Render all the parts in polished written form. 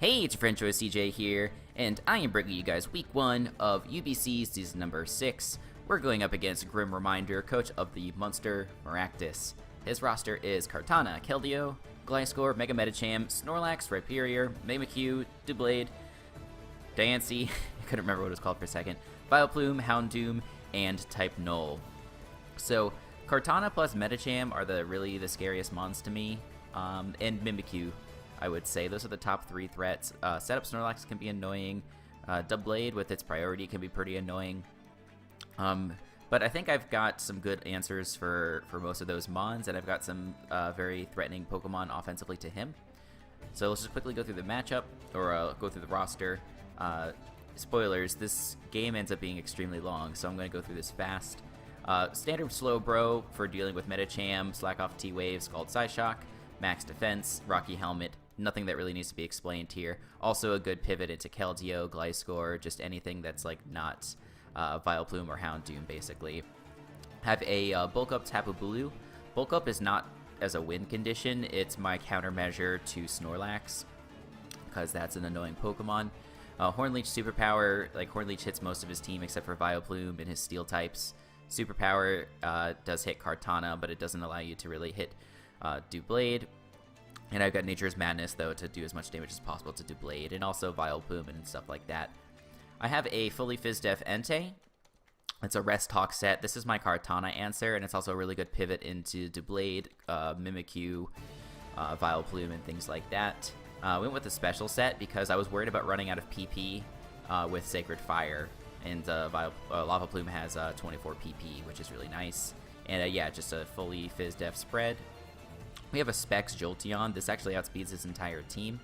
Hey, it's your friend Choice CJ here, and I am bringing you guys week 1 of UBC season number 6. We're going up against Grim Reminder, coach of the Munster, Maractus. His roster is Kartana, Keldeo, Gliscor, Mega Medicham, Snorlax, Rhyperior, Mimikyu, Doublade, Diancie, I couldn't remember what it was called for a second, Vileplume, Houndoom, and Type Null. So, Kartana plus Medicham are really the scariest mons to me, and Mimikyu, I would say. Those are the top 3 threats. Setup Snorlax can be annoying. Doublade with its priority can be pretty annoying. But I think I've got some good answers for most of those mons, and I've got some very threatening Pokemon offensively to him. So let's just quickly go through the matchup, or go through the roster. Spoilers, this game ends up being extremely long, so I'm going to go through this fast. Standard Slowbro for dealing with Medicham, Slack Off T-Wave, Scald Psyshock, Max Defense, Rocky Helmet. Nothing that really needs to be explained here. Also a good pivot into Keldeo, Gliscor, just anything that's like not Vileplume or Houndoom, basically. Have a Bulk Up Tapu Bulu. Bulk Up is not as a win condition, it's my countermeasure to Snorlax, because that's an annoying Pokemon. Hornleech Superpower, like Hornleech hits most of his team except for Vileplume and his Steel types. Superpower does hit Kartana, but it doesn't allow you to really hit Doublade. And I've got Nature's Madness, though, to do as much damage as possible to Doublade, and also Vileplume and stuff like that. I have a fully Phys-Def Entei. It's a Rest Talk set. This is my Kartana answer, and it's also a really good pivot into Doublade, Mimikyu, Vileplume, and things like that. Went with a special set because I was worried about running out of PP with Sacred Fire, and Lava Plume has 24 PP, which is really nice. And yeah, just a fully Phys-Def spread. We have a Specs Jolteon. This actually outspeeds his entire team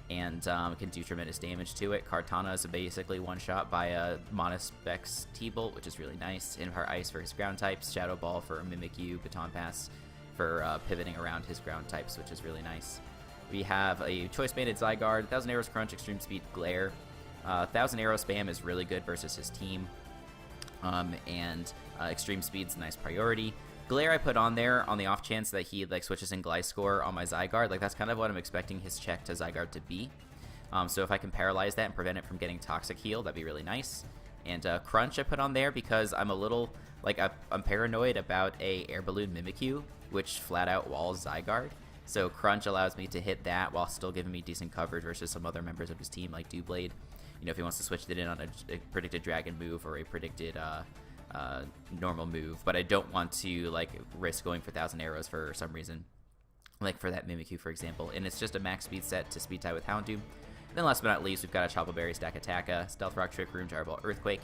and can do tremendous damage to it. Kartana is basically one-shot by a Monospecs T-Bolt, which is really nice. Inheart Ice for his ground types, Shadow Ball for Mimikyu, Baton Pass for pivoting around his ground types, which is really nice. We have a Choice Banded Zygarde, 1000 Arrows Crunch, Extreme Speed Glare. 1000 Arrow Spam is really good versus his team, and Extreme Speed's a nice priority. Glare I put on there on the off chance that he like switches in Gliscor on my Zygarde. Like, that's kind of what I'm expecting his check to Zygarde to be. So if I can paralyze that and prevent it from getting Toxic Heal, that'd be really nice. And Crunch I put on there because I'm a little, like, I'm paranoid about a Air Balloon Mimikyu, which flat out walls Zygarde. So Crunch allows me to hit that while still giving me decent coverage versus some other members of his team like Doublade. You know, if he wants to switch it in on a predicted Dragon move or a predicted normal move, but I don't want to like risk going for 1000 arrows for some reason, like for that Mimikyu, for example. And it's just a max speed set to speed tie with Houndoom. And then last but not least, we've got a Chople Berry, Stack Attacka, Stealth Rock, Trick Room, Gyro Ball, Earthquake.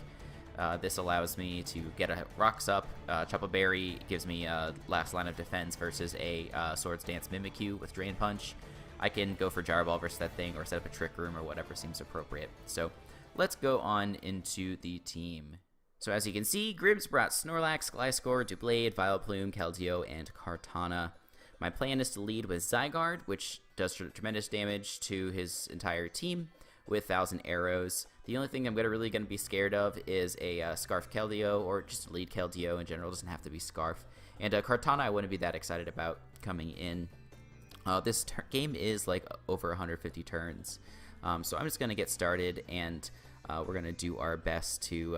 This allows me to get a Rocks up. Chople Berry gives me a last line of defense versus a Swords Dance Mimikyu with Drain Punch. I can go for Gyro Ball versus that thing, or set up a Trick Room, or whatever seems appropriate. So let's go on into the team. So as you can see, Gribbs brought Snorlax, Gliscor, Doublade, Vileplume, Keldeo, and Kartana. My plan is to lead with Zygarde, which does tremendous damage to his entire team with 1000 arrows. The only thing I'm really going to be scared of is a Scarf Keldeo, or just lead Keldeo in general. It doesn't have to be Scarf. And Kartana I wouldn't be that excited about coming in. This game is like over 150 turns. So I'm just going to get started, and we're going to do our best to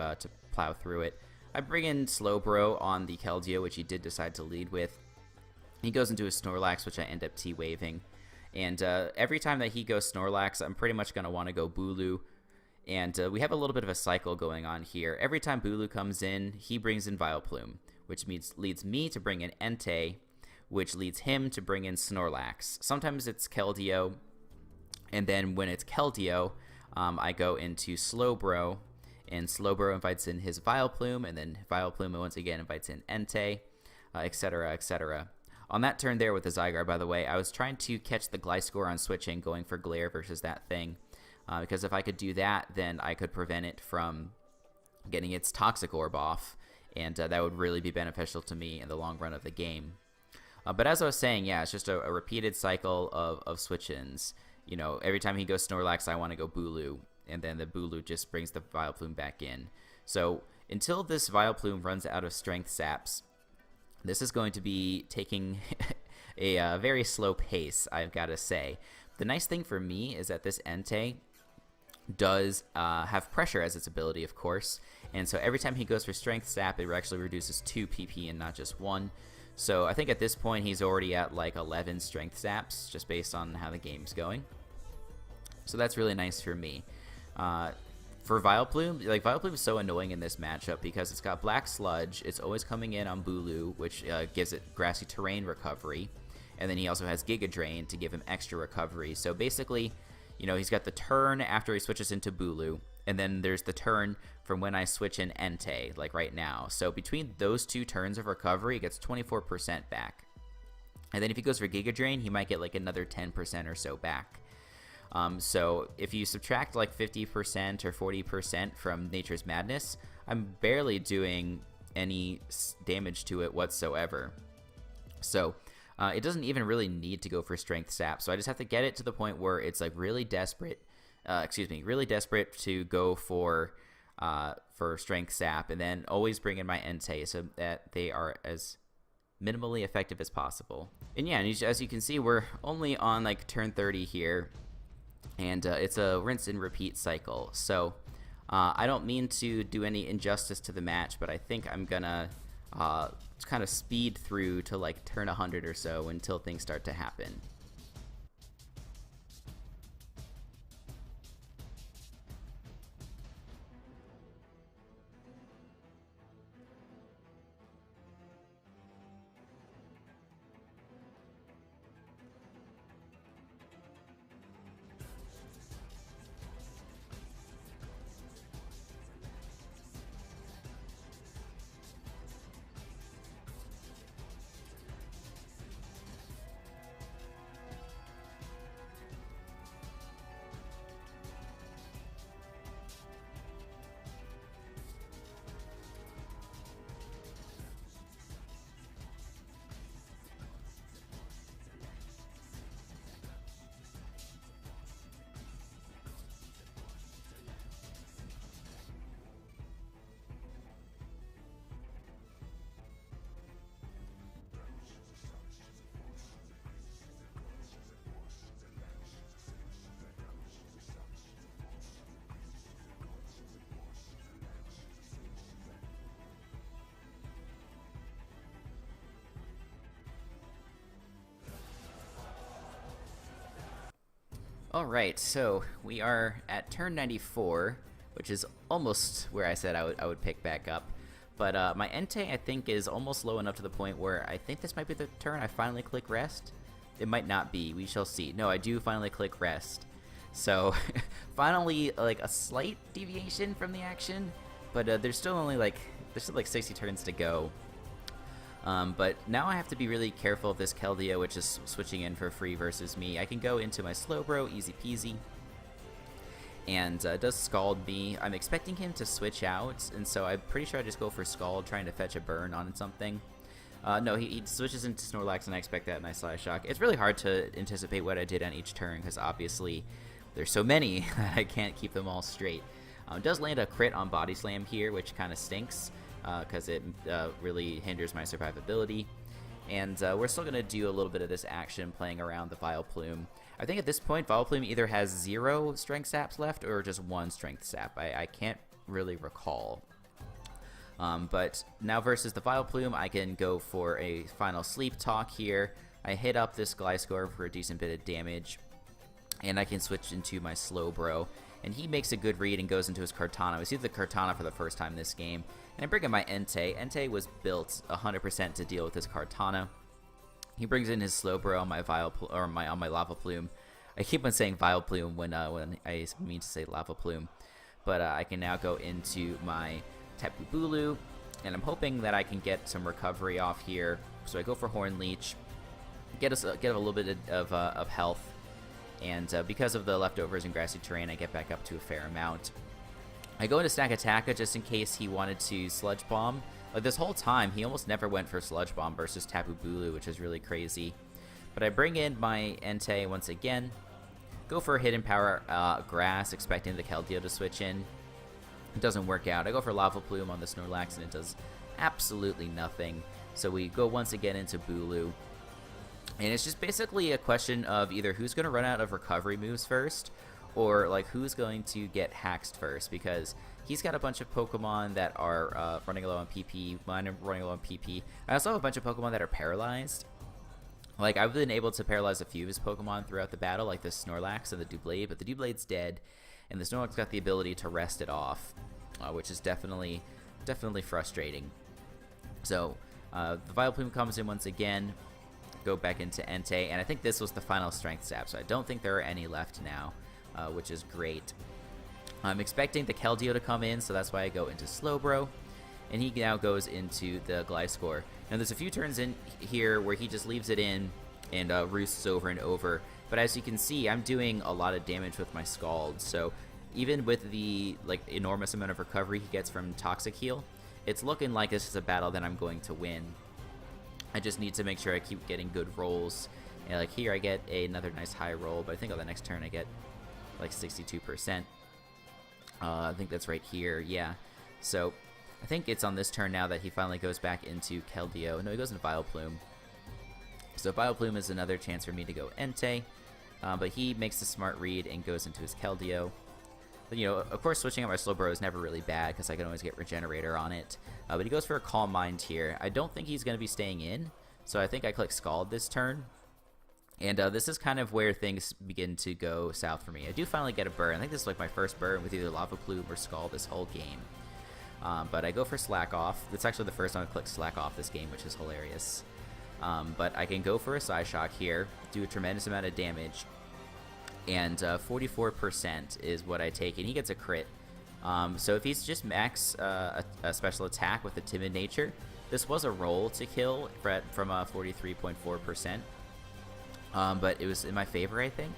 plow through it. I bring in Slowbro on the Keldeo, which he did decide to lead with. He goes into his Snorlax, which I end up T-waving. And every time that he goes Snorlax, I'm pretty much going to want to go Bulu. And we have a little bit of a cycle going on here. Every time Bulu comes in, he brings in Vileplume, which leads me to bring in Entei, which leads him to bring in Snorlax. Sometimes it's Keldeo, and then when it's Keldeo, I go into Slowbro, and Slowbro invites in his Vileplume, and then Vileplume once again invites in Entei, etc., etc. On that turn there with the Zygarde, by the way, I was trying to catch the Gliscor on switching, going for Glare versus that thing, because if I could do that, then I could prevent it from getting its Toxic Orb off, and that would really be beneficial to me in the long run of the game. But as I was saying, yeah, it's just a repeated cycle of switch-ins. You know, every time he goes Snorlax, I want to go Bulu, and then the Bulu just brings the Vileplume back in. So until this Vileplume runs out of Strength Saps, this is going to be taking a very slow pace, I've got to say. the nice thing for me is that this Entei does have pressure as its ability, of course, and so every time he goes for strength sap, it actually reduces 2 PP and not just 1. So I think at this point he's already at like 11 strength saps just based on how the game's going. So that's really nice for me. For Vileplume, like Vileplume is so annoying in this matchup because it's got Black Sludge, it's always coming in on Bulu, which gives it Grassy Terrain recovery, and then he also has Giga Drain to give him extra recovery. So basically, you know, he's got the turn after he switches into Bulu, and then there's the turn from when I switch in Entei, like right now. So between those 2 turns of recovery, he gets 24% back. And then if he goes for Giga Drain, he might get like another 10% or so back. So if you subtract like 50% or 40% from Nature's Madness, I'm barely doing any damage to it whatsoever. So it doesn't even really need to go for Strength Sap. So I just have to get it to the point where it's like really desperate, really desperate to go for Strength Sap, and then always bring in my Entei so that they are as minimally effective as possible. And yeah, and as you can see, we're only on like turn 30 here. And it's a rinse and repeat cycle. So I don't mean to do any injustice to the match, but I think I'm gonna kind of speed through to like turn 100 or so until things start to happen. Alright, so we are at turn 94, which is almost where I said I would pick back up. But my Entei, I think, is almost low enough to the point where I think this might be the turn I finally click rest. It might not be. We shall see. No, I do finally click rest. So, finally, like, a slight deviation from the action. But there's still only, like, 60 turns to go. But now I have to be really careful of this Keldeo, which is switching in for free versus me. I can go into my Slowbro, easy peasy. And it does Scald me. I'm expecting him to switch out, and so I'm pretty sure I just go for Scald, trying to fetch a burn on something. No, he switches into Snorlax, and I expect that, and I Slash Shock. It's really hard to anticipate what I did on each turn, because obviously there's so many that I can't keep them all straight. It does land a crit on Body Slam here, which kind of stinks, because it really hinders my survivability. And we're still going to do a little bit of this action playing around the Vileplume. I think at this point, Vileplume either has 0 Strength Saps left or just 1 Strength Sap. I can't really recall. But now versus the Vileplume, I can go for a final Sleep Talk here. I hit up this Gliscor for a decent bit of damage, and I can switch into my Slowbro. And he makes a good read and goes into his Kartana. We see the Kartana for the first time this game. And I bring in my Entei. Entei was built 100% to deal with his Kartana. He brings in his Slowbro on my on my Lava Plume. I keep on saying Vileplume when I mean to say Lava Plume. But I can now go into my Tapu Bulu, and I'm hoping that I can get some recovery off here. So I go for Horn Leech, get a little bit of health. And because of the leftovers in Grassy Terrain, I get back up to a fair amount. I go into Snack Attacka just in case he wanted to Sludge Bomb. Like this whole time, he almost never went for Sludge Bomb versus Tapu Bulu, which is really crazy. But I bring in my Entei once again. Go for a Hidden Power Grass, expecting the Keldeo to switch in. It doesn't work out. I go for Lava Plume on the Snorlax, and it does absolutely nothing. So we go once again into Bulu. And it's just basically a question of either who's going to run out of recovery moves first, or like who's going to get haxed first, because he's got a bunch of Pokemon that are running low on PP. Mine are running low on PP. I also have a bunch of Pokemon that are paralyzed. Like, I've been able to paralyze a few of his Pokemon throughout the battle, like the Snorlax and the Doublade, but the Doublade's dead, and the Snorlax got the ability to rest it off, which is definitely frustrating. So, the Vileplume comes in once again, go back into Entei, and I think this was the final Strength Stab, so I don't think there are any left now, which is great. I'm expecting the Keldeo to come in, so that's why I go into Slowbro, and he now goes into the Gliscor. Now there's a few turns in here where he just leaves it in and roosts over and over, but as you can see, I'm doing a lot of damage with my Scald, so even with the enormous amount of recovery he gets from Toxic Heal, it's looking like this is a battle that I'm going to win. I just need to make sure I keep getting good rolls. And like here I get another nice high roll, but I think on the next turn I get like 62%. I think that's right here, yeah. So I think it's on this turn now that he finally goes back into Keldeo. No, he goes into Vileplume. So Vileplume is another chance for me to go Entei, but he makes the smart read and goes into his Keldeo. But, you know, of course, switching out my Slowbro is never really bad because I can always get Regenerator on it. But he goes for a Calm Mind here. I don't think he's going to be staying in, so I think I click Scald this turn. And this is kind of where things begin to go south for me. I do finally get a burn. I think this is like my first burn with either Lava Plume or Scald this whole game. But I go for Slack Off. That's actually the first time I click Slack Off this game, which is hilarious. But I can go for a Psyshock here, do a tremendous amount of damage. And 44% is what I take, and he gets a crit. So if he's just max a special attack with a Timid Nature, this was a roll to kill from 43.4%. But it was in my favor, I think.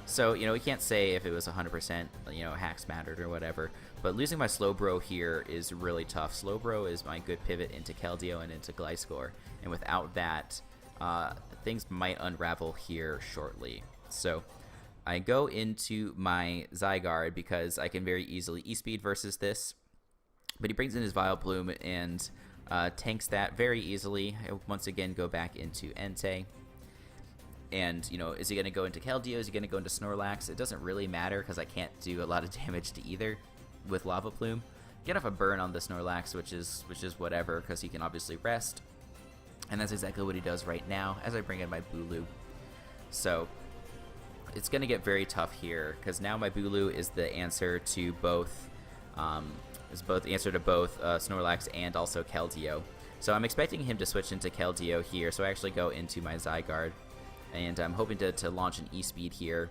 So, you know, we can't say if it was 100%, you know, hacks mattered or whatever. But losing my Slowbro here is really tough. Slowbro is my good pivot into Keldeo and into Gliscor. And without that, things might unravel here shortly. So I go into my Zygarde because I can very easily E-Speed versus this. But he brings in his Vileplume and tanks that very easily. I once again go back into Entei. And, you know, is he going to go into Keldeo? Is he going to go into Snorlax? It doesn't really matter because I can't do a lot of damage to either with Lava Plume. Get off a burn on the Snorlax, which is whatever because he can obviously rest. And that's exactly what he does right now as I bring in my Bulu. So it's going to get very tough here because now my Bulu is the answer to both Snorlax and also Keldeo. So I'm expecting him to switch into Keldeo here. So I actually go into my Zygarde. And I'm hoping to launch an E-Speed here.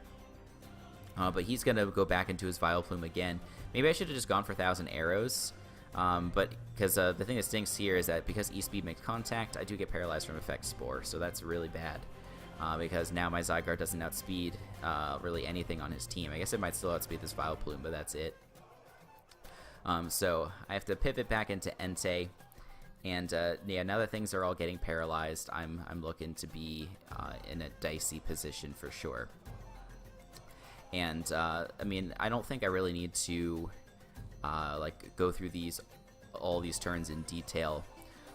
But he's going to go back into his Vileplume again. Maybe I should have just gone for 1,000 Arrows. But because the thing that stinks here is that because E-Speed makes contact, I do get paralyzed from Effect Spore. So that's really bad. Because now my Zygarde doesn't outspeed really anything on his team. I guess it might still outspeed this Vileplume, but that's it. So I have to pivot back into Entei. And yeah, now that things are all getting paralyzed, I'm looking to be in a dicey position for sure. And I mean, I don't think I really need to go through all these turns in detail.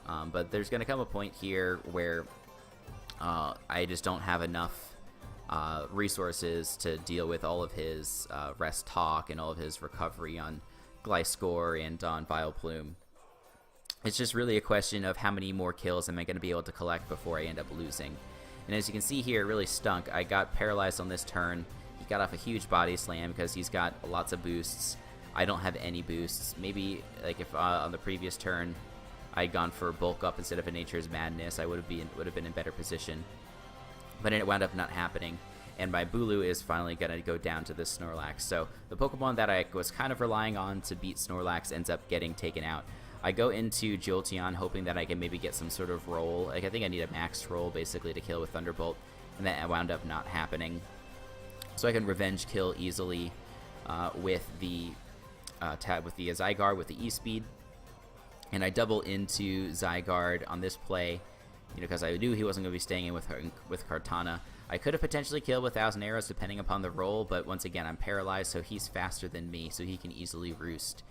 But there's going to come a point here where I just don't have enough resources to deal with all of his rest talk and all of his recovery on Gliscor and on Vileplume. It's just really a question of how many more kills am I going to be able to collect before I end up losing. And as you can see here, it really stunk. I got paralyzed on this turn. He got off a huge body slam because he's got lots of boosts. I don't have any boosts. Maybe like if on the previous turn I'd gone for bulk up instead of a Nature's Madness, I would have been in better position. But it wound up not happening. And my Bulu is finally going to go down to this Snorlax. So the Pokemon that I was kind of relying on to beat Snorlax ends up getting taken out. I go into Jolteon hoping that I can maybe get some sort of roll. Like I think I need a max roll basically to kill with Thunderbolt, and that wound up not happening. So I can revenge kill easily with the Zygarde with the E-Speed, and I double into Zygarde on this play, you know, because I knew he wasn't going to be staying in with Kartana. I could have potentially killed with 1,000 Arrows depending upon the roll, but once again I'm paralyzed, so he's faster than me, so he can easily roost.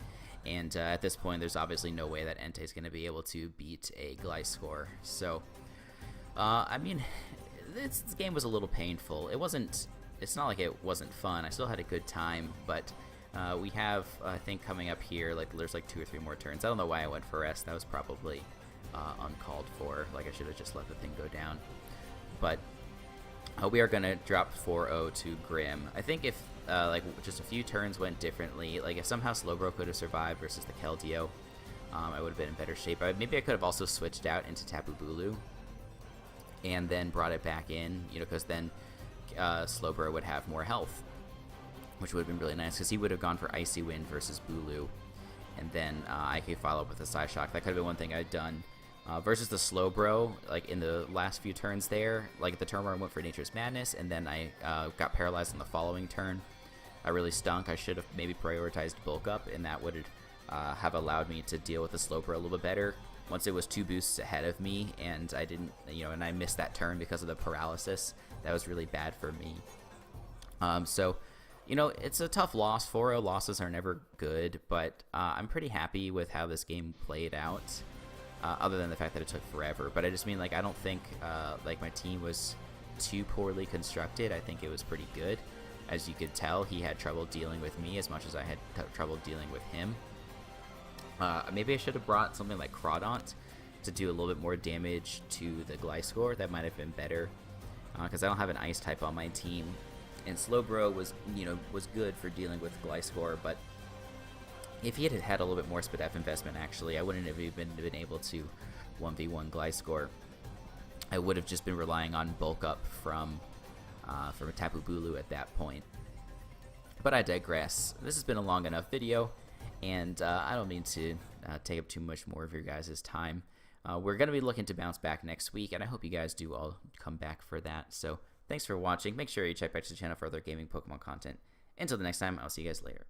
And at this point, there's obviously no way that Entei's going to be able to beat a Gliscor. So, I mean, this game was a little painful. It's not like it wasn't fun. I still had a good time, but we have, I think, coming up here, like there's like 2 or 3 more turns. I don't know why I went for S. That was probably uncalled for. Like I should have just let the thing go down. But we are gonna drop 4-0 to Grim. I think if like just a few turns went differently, like if somehow Slowbro could have survived versus the Keldeo, I would have been in better shape. Maybe I could have also switched out into Tapu Bulu and then brought it back in, you know, because then Slowbro would have more health, which would have been really nice, because he would have gone for Icy Wind versus Bulu, and then I could follow up with a Psyshock. That could have been one thing I'd done. Versus the Slowbro, like in the last few turns there, like the turn where I went for Nature's Madness, and then I got paralyzed on the following turn. I really stunk. I should have maybe prioritized Bulk Up, and that would have allowed me to deal with the Slowbro a little bit better. Once it was 2 boosts ahead of me, and I didn't, you know, and I missed that turn because of the paralysis, that was really bad for me. So, you know, it's a tough loss. 4-0 losses are never good, but I'm pretty happy with how this game played out, other than the fact that it took forever. But I just mean, like, I don't think, like, my team was too poorly constructed. I think it was pretty good. As you could tell, he had trouble dealing with me as much as I had trouble dealing with him. Maybe I should have brought something like Crawdaunt to do a little bit more damage to the Gliscor. That might have been better, because I don't have an Ice type on my team, and Slowbro was, you know, was good for dealing with Gliscor. But if he had had a little bit more Spadef investment, actually, I wouldn't have even been able to 1v1 Gliscor. I would have just been relying on Bulk Up from Tapu Bulu at that point. But I digress. This has been a long enough video, and I don't mean to take up too much more of your guys' time. We're going to be looking to bounce back next week, and I hope you guys do all come back for that. So thanks for watching. Make sure you check back to the channel for other gaming Pokemon content. Until the next time, I'll see you guys later.